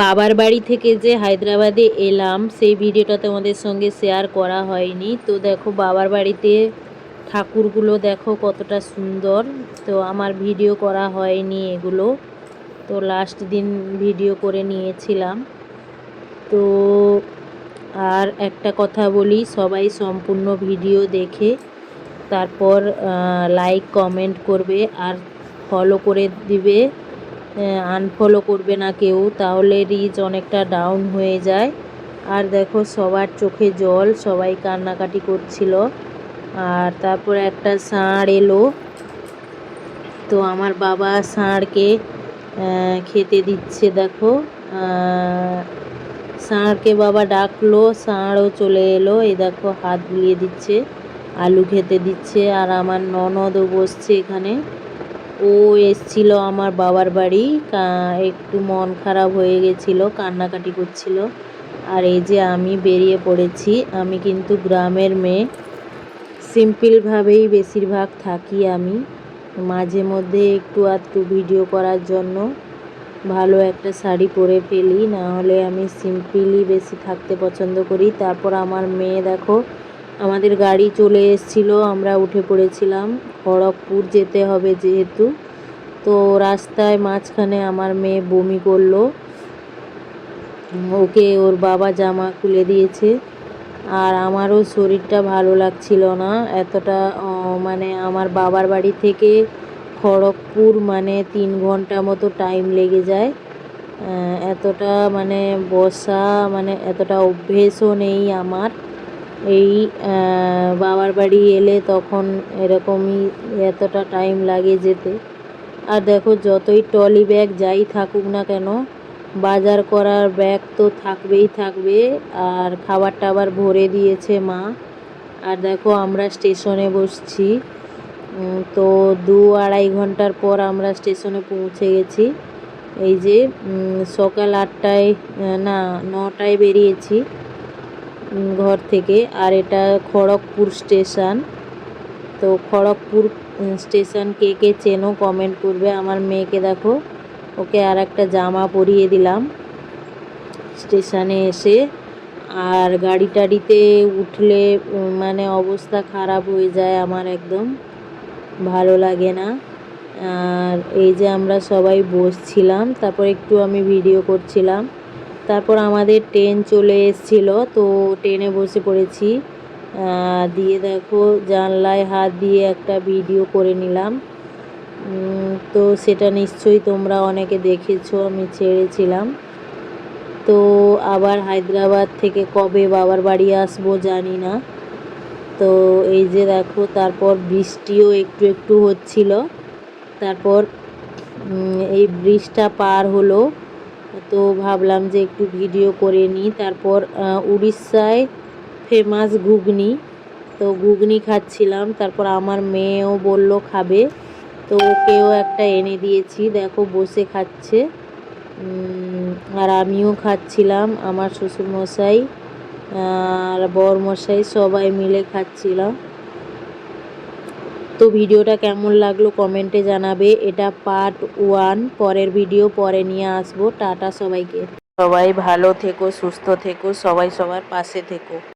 বাবার বাড়ি থেকে যে হায়দ্রাবাদে এলাম সেই ভিডিওটা তোমাদের সঙ্গে শেয়ার করা হয়নি। তো দেখো বাবার বাড়িতে ঠাকুরগুলো দেখো কতটা সুন্দর। তো আমার ভিডিও করা হয়নি এগুলো, তো লাস্ট দিন ভিডিও করে নিয়েছিলাম। তো আর একটা কথা বলি, সবাই সম্পূর্ণ ভিডিও দেখে তারপর লাইক কমেন্ট করবে আর ফলো করে দিবে, আনফলো করবে না কেউ, তাহলে রিচ অনেকটা ডাউন হয়ে যায়। আর দেখো সবার চোখে জল, সবাই কান্নাকাটি করছিল। আর তারপর একটা ষাঁড় এলো, তো আমার বাবা ষাঁড়কে খেতে দিচ্ছে। দেখো ষাঁড়কে বাবা ডাকলো, ষাঁড়ও চলে এলো। এই দেখো হাত বুলিয়ে দিচ্ছে, আলু খেতে দিচ্ছে। আর আমার ননদও বসছে এখানে, ও এসছিল আমার বাবার বাড়ি, একটু মন খারাপ হয়ে গেছিলো, কান্নাকাটি করছিল। আর এই যে আমি বেরিয়ে পড়েছি। আমি কিন্তু গ্রামের মেয়ে, সিম্পলভাবেই বেশিরভাগ থাকি আমি, মাঝে মধ্যে একটু আধটু ভিডিও করার জন্য ভালো একটা শাড়ি পরে ফেলি, না হলে আমি সিম্পলি বেশি থাকতে পছন্দ করি। তারপর আমার মেয়ে দেখো, আমাদের গাড়ি চলে এসেছিলো, আমরা উঠে পড়েছিলাম। খড়গপুর যেতে হবে যেহেতু, তো রাস্তায় মাঝখানে আমার মেয়ে বমি করলো, ওকে ওর বাবা জামা খুলে দিয়েছে। আর আমারও শরীরটা ভালো লাগছিল না এতটা, মানে আমার বাবার বাড়ি থেকে খড়গপুর মানে 3 ঘন্টা মতো টাইম লেগে যায়। এতটা মানে বসা, মানে এতটা অভ্যেসও নেই আমার। এই বাবার বাড়ি এলে তখন এরকমই এতটা টাইম লাগে যেতে। আর দেখো যতই ট্রলি ব্যাগ যাই থাকুক না কেন, বাজার করার ব্যাগ তো থাকবেই থাকবে। আর খাবার টাবার ভরে দিয়েছে মা। আর দেখো আমরা স্টেশনে বসছি, তো 2-2.5 ঘন্টার পর আমরা স্টেশনে পৌঁছে গেছি। এই যে সকাল 8টায় না 9টায় বেরিয়েছি ঘর থেকে। আর এটা খড়গপুর স্টেশন। তো খড়গপুর স্টেশন কে কে চেনো কমেন্ট করবে। আমার মেয়েকে দেখো, ওকে আর একটা জামা পরিয়ে দিলাম স্টেশনে এসে। আর গাড়ি টাড়িতে উঠলে মানে অবস্থা খারাপ হয়ে যায় আমার, একদম ভালো লাগে না। আর এই যে আমরা সবাই বসছিলাম, তারপর একটু আমি ভিডিও করছিলাম। তারপর আমাদের ট্রেন চলে এসেছিলো, তো ট্রেনে বসে পড়েছি। দিয়ে দেখো জানলায় হাত দিয়ে একটা ভিডিও করে নিলাম। তো সেটা নিশ্চয়ই তোমরা অনেকে দেখেছো, আমি ছেড়েছিলাম। তো আবার হায়দ্রাবাদ থেকে কবে বাবার বাড়ি আসবো জানি না। তো এই যে দেখো তারপর বৃষ্টিও একটু একটু হচ্ছিল। তারপর এই ব্রিজটা পার হলো, তো ভাবলাম যে একটু ভিডিও করে নিই। তারপর উড়িষ্যায় ফেমাস ঘুগনি, তো ঘুগনি খাচ্ছিলাম। তারপর আমার মেয়েও বলল খাবে, তো ওকেও একটা এনে দিয়েছি, দেখো বসে খাচ্ছে। আর আমিও খাচ্ছিলাম, আমার শ্বশুরমশাই আর বরমশাই সবাই মিলে খাচ্ছিলাম। তো ভিডিওটা কেমন লাগলো কমেন্টে জানাবে। এটা পার্ট 1, পরের ভিডিও পরে নিয়ে আসবো। টাটা সবাইকে, সবাই ভালো থেকো, সুস্থ থেকো, সবাই সবার পাশে থেকো।